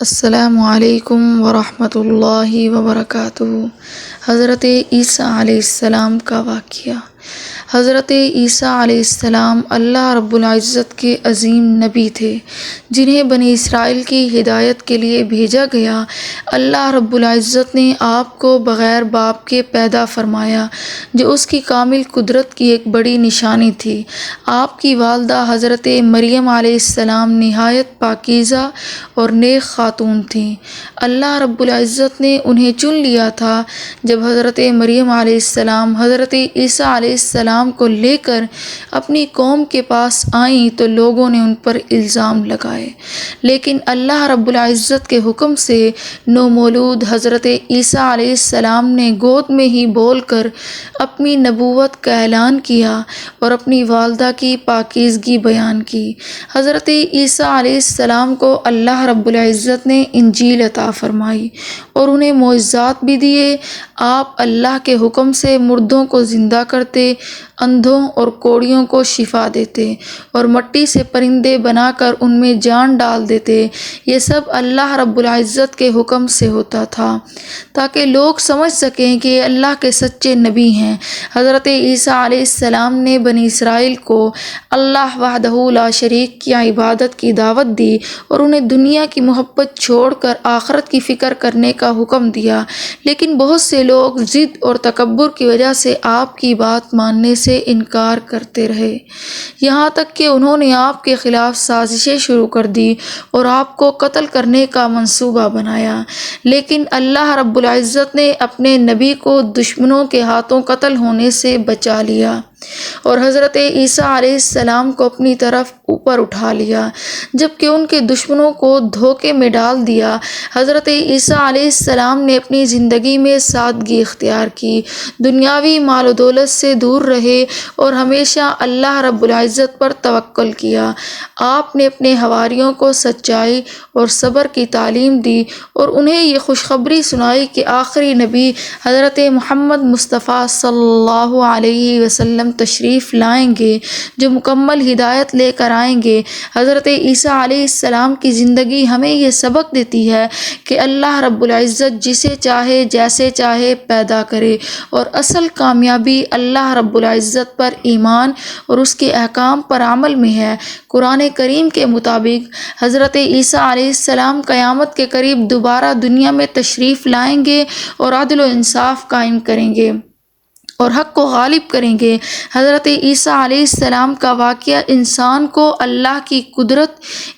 السلام علیکم ورحمۃ اللہ وبرکاتہ۔ حضرت عیسیٰ علیہ السلام کا واقعہ۔ حضرت عیسیٰ علیہ السلام اللہ رب العزت کے عظیم نبی تھے، جنہیں بنی اسرائیل کی ہدایت کے لیے بھیجا گیا۔ اللہ رب العزت نے آپ کو بغیر باپ کے پیدا فرمایا، جو اس کی کامل قدرت کی ایک بڑی نشانی تھی۔ آپ کی والدہ حضرت مریم علیہ السلام نہایت پاکیزہ اور نیک خاتون تھیں۔ اللہ رب العزت نے انہیں چن لیا تھا۔ جب حضرت مریم علیہ السلام حضرت عیسیٰ علیہ السلام کو لے کر اپنی قوم کے پاس آئیں تو لوگوں نے ان پر الزام لگائے، لیکن اللہ رب العزت کے حکم سے نومولود حضرت عیسیٰ علیہ السلام نے گود میں ہی بول کر اپنی نبوت کا اعلان کیا اور اپنی والدہ کی پاکیزگی بیان کی۔ حضرت عیسیٰ علیہ السلام کو اللہ رب العزت نے انجیل عطا فرمائی اور انہیں معجزات بھی دیے۔ آپ اللہ کے حکم سے مردوں کو زندہ کرتے، اندھوں اور کوڑیوں کو شفا دیتے اور مٹی سے پرندے بنا کر ان میں جان ڈال دیتے۔ یہ سب اللہ رب العزت کے حکم سے ہوتا تھا تاکہ لوگ سمجھ سکیں کہ یہ اللہ کے سچے نبی ہیں۔ حضرت عیسیٰ علیہ السلام نے بنی اسرائیل کو اللہ وحدہ لا شریک کی عبادت کی دعوت دی اور انہیں دنیا کی محبت چھوڑ کر آخرت کی فکر کرنے کا حکم دیا، لیکن بہت سے لوگ ضد اور تکبر کی وجہ سے آپ کی بات ماننے سے انکار کرتے رہے، یہاں تک کہ انہوں نے آپ کے خلاف سازشیں شروع کر دی اور آپ کو قتل کرنے کا منصوبہ بنایا، لیکن اللہ رب العزت نے اپنے نبی کو دشمنوں کے ہاتھوں قتل ہونے سے بچا لیا اور حضرت عیسیٰ علیہ السلام کو اپنی طرف اوپر اٹھا لیا، جبکہ ان کے دشمنوں کو دھوکے میں ڈال دیا۔ حضرت عیسیٰ علیہ السلام نے اپنی زندگی میں سادگی اختیار کی، دنیاوی مال و دولت سے دور رہے اور ہمیشہ اللہ رب العزت پر توکل کیا۔ آپ نے اپنے حواریوں کو سچائی اور صبر کی تعلیم دی اور انہیں یہ خوشخبری سنائی کہ آخری نبی حضرت محمد مصطفیٰ صلی اللہ علیہ وسلم تشریف لائیں گے، جو مکمل ہدایت لے کر آئیں گے۔ حضرت عیسیٰ علیہ السلام کی زندگی ہمیں یہ سبق دیتی ہے کہ اللہ رب العزت جسے چاہے جیسے چاہے پیدا کرے، اور اصل کامیابی اللہ رب العزت پر ایمان اور اس کے احکام پر عمل میں ہے۔ قرآن کریم کے مطابق حضرت عیسیٰ علیہ السلام قیامت کے قریب دوبارہ دنیا میں تشریف لائیں گے اور عدل و انصاف قائم کریں گے اور حق کو غالب کریں گے۔ حضرت عیسیٰ علیہ السلام کا واقعہ انسان کو اللہ کی قدرت،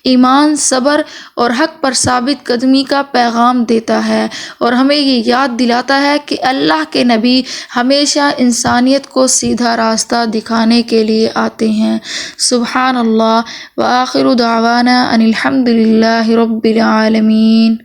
ایمان، صبر اور حق پر ثابت قدمی کا پیغام دیتا ہے اور ہمیں یہ یاد دلاتا ہے کہ اللہ کے نبی ہمیشہ انسانیت کو سیدھا راستہ دکھانے کے لیے آتے ہیں۔ سبحان اللہ وآخر دعوانا ان الحمد للہ رب العالمین۔